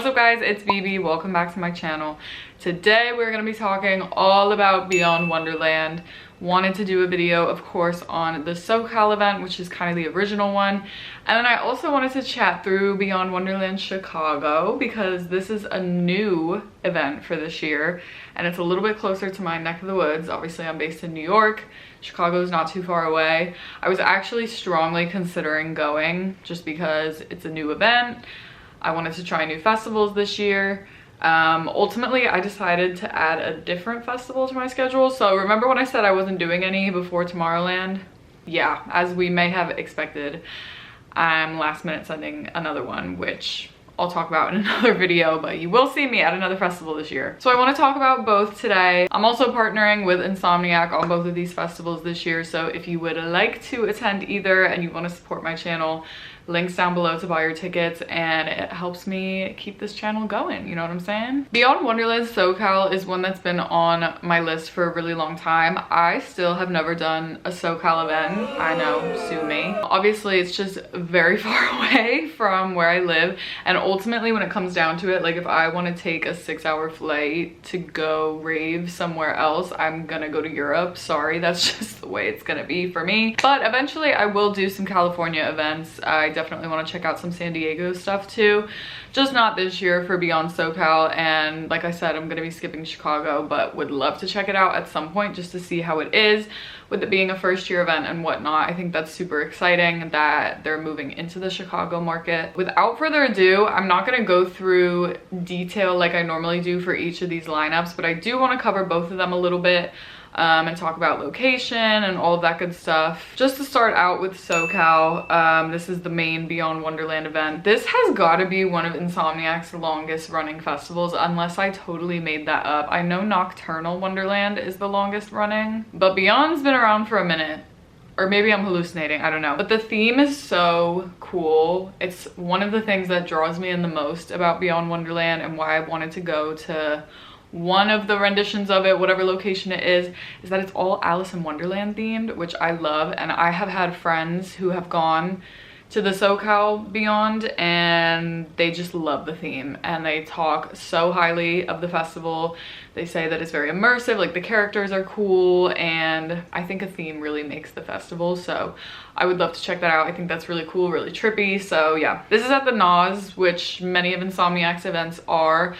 What's up guys, it's Bebe. Welcome back to my channel. Today we're going to be talking all about Beyond Wonderland. Wanted to do a video, of course, on the SoCal event, which is kind of the original one. And then I also wanted to chat through Beyond Wonderland Chicago because this is a new event for this year. And it's a little bit closer to my neck of the woods. Obviously, I'm based in New York. Chicago is not too far away. I was actually strongly considering going just because it's a new event. I wanted to try new festivals this year. Ultimately, I decided to add a different festival to my schedule. So remember when I said I wasn't doing any before Tomorrowland? Yeah, as we may have expected, I'm last minute sending another one, which I'll talk about in another video, but you will see me at another festival this year. So I want to talk about both today. I'm also partnering with INSOMNIAC on both of these festivals this year. So if you would like to attend either and you want to support my channel, links down below to buy your tickets, and it helps me keep this channel going, you know what I'm saying? Beyond Wonderland SoCal is one that's been on my list for a really long time. I still have never done a SoCal event. I know, sue me. Obviously, it's just very far away from where I live, and ultimately when it comes down to it, like if I want to take a 6-hour flight to go rave somewhere else, I'm gonna go to Europe. Sorry, that's just the way it's gonna be for me. But eventually I will do some California events. I definitely want to check out some San Diego stuff too, just not this year for Beyond SoCal. And like I said, I'm going to be skipping Chicago, but would love to check it out at some point just to see how it is with it being a first year event and whatnot. I think that's super exciting that they're moving into the Chicago market. Without further ado, I'm not going to go through detail like I normally do for each of these lineups, but I do want to cover both of them a little bit. And talk about location and all of that good stuff. Just to start out with SoCal, this is the main Beyond Wonderland event. This has got to be one of INSOMNIAC's longest running festivals, unless I totally made that up. I know Nocturnal Wonderland is the longest running, but Beyond's been around for a minute. Or maybe I'm hallucinating, I don't know. But the theme is so cool. It's one of the things that draws me in the most about Beyond Wonderland and why I wanted to go to one of the renditions of it, whatever location it is that it's all Alice in Wonderland themed, which I love. And I have had friends who have gone to the SoCal Beyond and they just love the theme and they talk so highly of the festival. They say that it's very immersive, like the characters are cool, and I think a theme really makes the festival. So I would love to check that out. I think that's really cool, really trippy. So yeah, this is at the NOS, which many of INSOMNIAC's events are.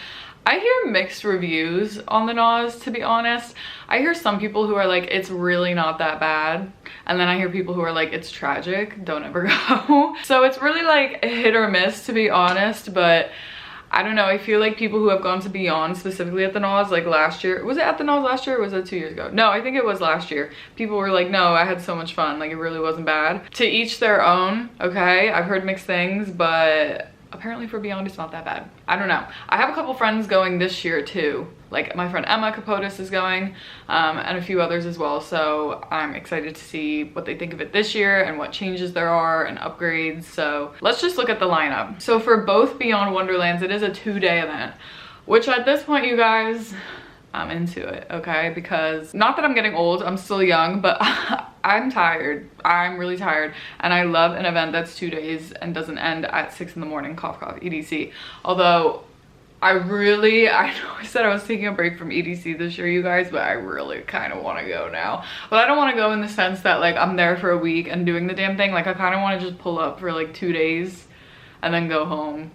I hear mixed reviews on the NOS, to be honest. I hear some people who are like, it's really not that bad. And then I hear people who are like, it's tragic, don't ever go. So it's really like hit or miss, to be honest. But I don't know, I feel like people who have gone to Beyond, specifically at the NOS, like last year. Was it at the NOS last year or was it 2 years ago? No, I think it was last year. People were like, no, I had so much fun. Like it really wasn't bad. To each their own, okay? I've heard mixed things, but apparently for Beyond it's not that bad. I don't know. I have a couple friends going this year too. Like my friend Emma Capotis is going, and a few others as well. So I'm excited to see what they think of it this year and what changes there are and upgrades. So let's just look at the lineup. So for both Beyond Wonderlands, it is a 2-day event, which at this point, you guys, I'm into it, okay? Because not that I'm getting old, I'm still young, but I'm tired. I'm really tired. And I love an event that's 2 days and doesn't end at 6 in the morning, cough, cough, EDC. Although I know I said I was taking a break from EDC this year, you guys, but I really kind of want to go now. But I don't want to go in the sense that like I'm there for a week and doing the damn thing. Like I kind of want to just pull up for like 2 days and then go home.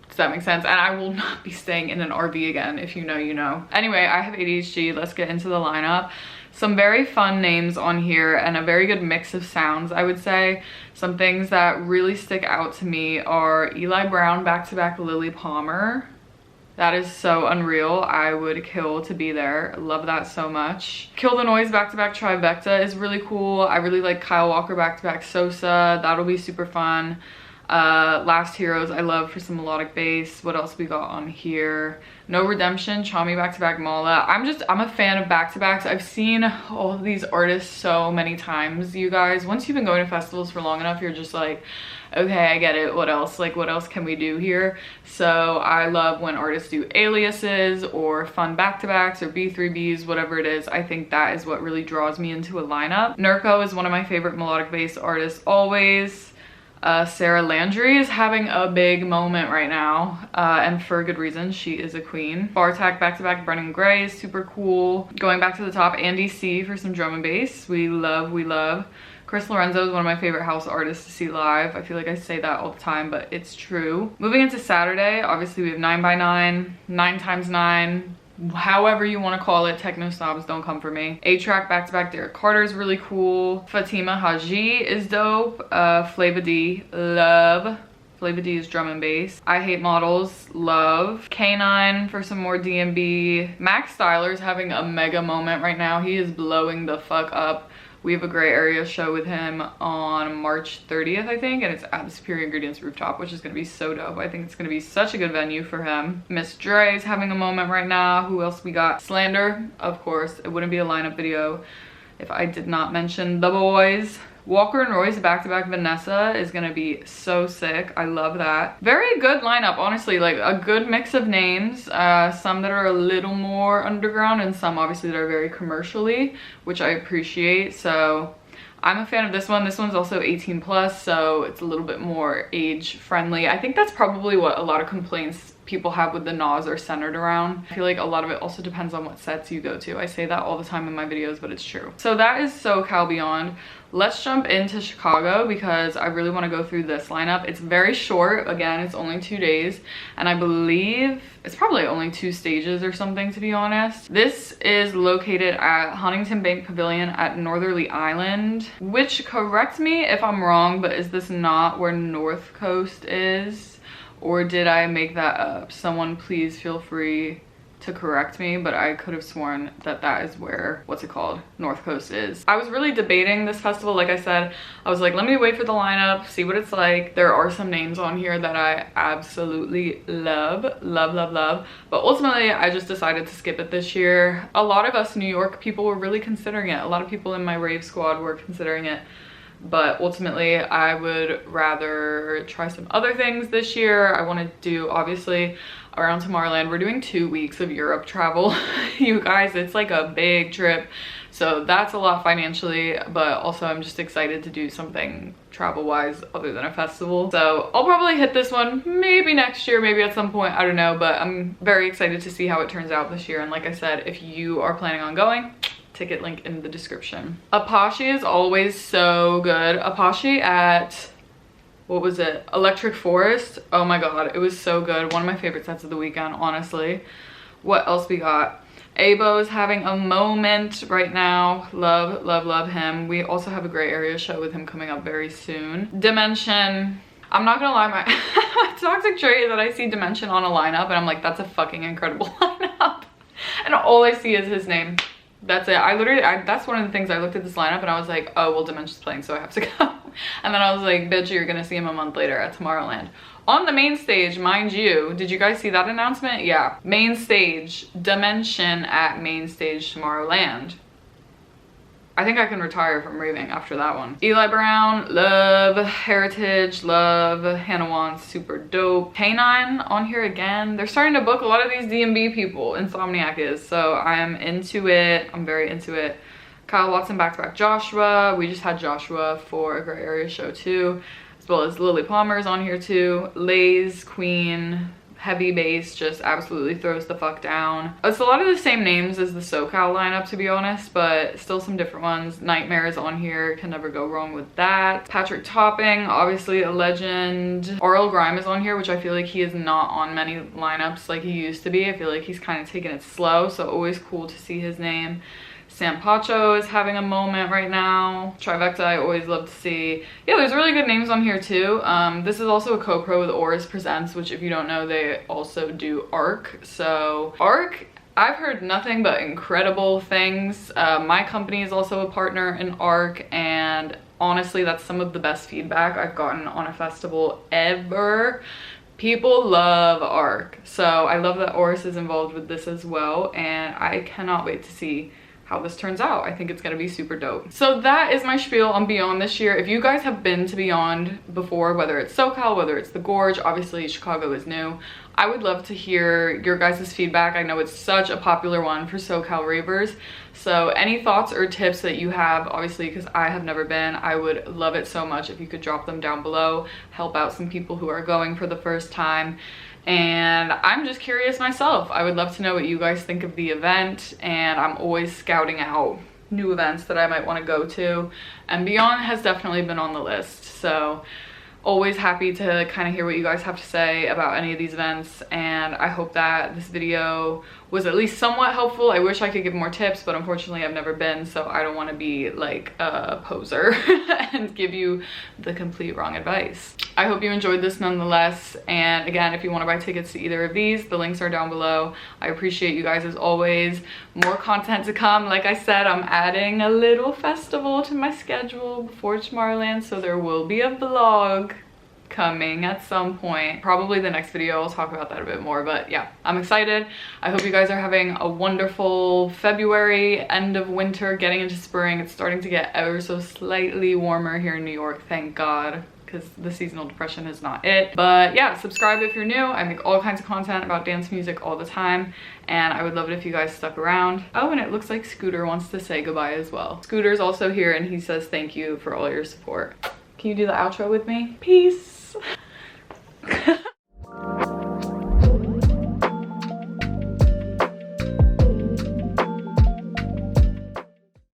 Does that make sense? And I will not be staying in an RV again. If you know, you know. Anyway, I have ADHD. Let's get into the lineup. Some very fun names on here and a very good mix of sounds, I would say. Some things that really stick out to me are Eli Brown back-to-back Lily Palmer. That is so unreal. I would kill to be there. Love that so much. Kill the Noise back-to-back Trivecta is really cool. I really like Kyle Walker back-to-back Sosa. That'll be super fun. Last Heroes I love for some melodic bass. What else we got on here? No Redemption, Chami back-to-back Mala. I'm a fan of back-to-backs. I've seen all of these artists so many times, you guys. Once you've been going to festivals for long enough, you're just like, okay, I get it. What else? Like, what else can we do here? So I love when artists do aliases or fun back-to-backs or B3Bs, whatever it is. I think that is what really draws me into a lineup. Nurko is one of my favorite melodic bass artists always. Sarah Landry is having a big moment right now, and for good reason. She is a queen. Bartak back-to-back Brennan Gray is super cool. Going back to the top, Andy C for some drum and bass. We love, we love. Chris Lorenzo is one of my favorite house artists to see live. I feel like I say that all the time, but it's true. Moving into Saturday, obviously we have 9x9, 9x9, however you want to call it. Techno snobs, don't come for me. A-Track back-to-back Derek Carter is really cool. Fatima Haji is dope. Flava D, love. Flava D is drum and bass. I Hate Models, love. K9 for some more DMB. Max Styler's having a mega moment right now. He is blowing the fuck up. We have a gray area show with him on March 30th, I think, and it's at the Superior Ingredients rooftop, which is gonna be so dope. I think it's gonna be such a good venue for him. Miss Dre is having a moment right now. Who else we got? Slander, of course. It wouldn't be a lineup video if I did not mention the boys. Walker and Roy's back-to-back Vanessa is gonna be so sick. I love that. Very good lineup, honestly. Like a good mix of names. Some that are a little more underground and some obviously that are very commercially, which I appreciate. So I'm a fan of this one. This one's also 18 plus, so it's a little bit more age friendly. I think that's probably what a lot of complaints people have with the Nas are centered around. I feel like a lot of it also depends on what sets you go to. I say that all the time in my videos, but it's true. So that is SoCal Beyond. Let's jump into Chicago because I really want to go through this lineup. It's very short. Again, it's only 2 days, and I believe it's probably only 2 stages or something, to be honest. This is located at Huntington Bank Pavilion at Northerly Island, which, correct me if I'm wrong, but is this not where North Coast is? Or did I make that up? Someone please feel free to correct me, but I could have sworn that that is where, what's it called, North Coast is. I was really debating this festival. Like I said, I was like, let me wait for the lineup, see what it's like. There are some names on here that I absolutely love, love, love, love. But ultimately, I just decided to skip it this year. A lot of us New York people were really considering it. A lot of people in my rave squad were considering it. But ultimately, I would rather try some other things this year. I want to do, obviously, around Tomorrowland. We're doing 2 weeks of Europe travel. You guys, it's like a big trip. So that's a lot financially, but also I'm just excited to do something travel-wise other than a festival. So I'll probably hit this one maybe next year, maybe at some point, I don't know. But I'm very excited to see how it turns out this year. And like I said, if you are planning on going, ticket link in the description. Apache is always so good. Apache at, what was it? Electric Forest. Oh my god, it was so good. One of my favorite sets of the weekend, honestly. What else we got? Abo is having a moment right now. Love, love, love him. We also have a gray area show with him coming up very soon. Dimension. I'm not gonna lie, my toxic trait is that I see Dimension on a lineup and I'm like, that's a fucking incredible lineup. And all I see is his name. That's it. That's one of the things. I looked at this lineup and I was like, oh, well, Dimension's playing, so I have to go. And then I was like, bitch, you're gonna see him a month later at Tomorrowland. On the main stage, mind you, did you guys see that announcement? Yeah. Main stage, Dimension at main stage Tomorrowland. I think I can retire from raving after that one. Eli Brown, love. Heritage, love. Hannah Wan, super dope. K9 on here again. They're starting to book a lot of these DMB people. INSOMNIAC is. So I am into it. I'm very into it. Kyle Watson back-to-back Joshua. We just had Joshua for a gray area show too. As well as Lily Palmer is on here too. Lay's Queen. Heavy bass, just absolutely throws the fuck down. It's a lot of the same names as the SoCal lineup, to be honest, but still some different ones. Nightmare is on here, can never go wrong with that. Patrick Topping, obviously a legend. RL Grime is on here, which I feel like he is not on many lineups like he used to be. I feel like he's kind of taking it slow, so always cool to see his name. Sam Pacho is having a moment right now. Trivecta, I always love to see. Yeah, there's really good names on here too. This is also a co-pro with Oris Presents, which if you don't know, they also do ARC. So ARC, I've heard nothing but incredible things. My company is also a partner in ARC, and honestly, that's some of the best feedback I've gotten on a festival ever. People love ARC. So I love that Oris is involved with this as well, and I cannot wait to see how this turns out. I think it's gonna be super dope. So that is my spiel on Beyond this year. If you guys have been to Beyond before, whether it's SoCal, whether it's the Gorge, obviously Chicago is new, I would love to hear your guys' feedback. I know it's such a popular one for SoCal ravers. So any thoughts or tips that you have, obviously because I have never been, I would love it so much if you could drop them down below, help out some people who are going for the first time. And I'm just curious myself. I would love to know what you guys think of the event, and I'm always scouting out new events that I might want to go to, and Beyond has definitely been on the list. So always happy to kind of hear what you guys have to say about any of these events, and I hope that this video was at least somewhat helpful. I wish I could give more tips, but unfortunately I've never been, so I don't want to be like a poser and give you the complete wrong advice. I hope you enjoyed this nonetheless, and again, if you want to buy tickets to either of these, the links are down below. I appreciate you guys as always. More content to come. Like I said, I'm adding a little festival to my schedule before Tomorrowland, so there will be a vlog coming at some point. Probably the next video I'll talk about that a bit more, but yeah, I'm excited. I hope you guys are having a wonderful February, end of winter, getting into spring. It's starting to get ever so slightly warmer here in New York, thank God, because the seasonal depression is not it. But yeah, subscribe if you're new. I make all kinds of content about dance music all the time, and I would love it if you guys stuck around. Oh, and it looks like Scooter wants to say goodbye as well. Scooter's also here, and he says thank you for all your support. Can you do the outro with me? Peace.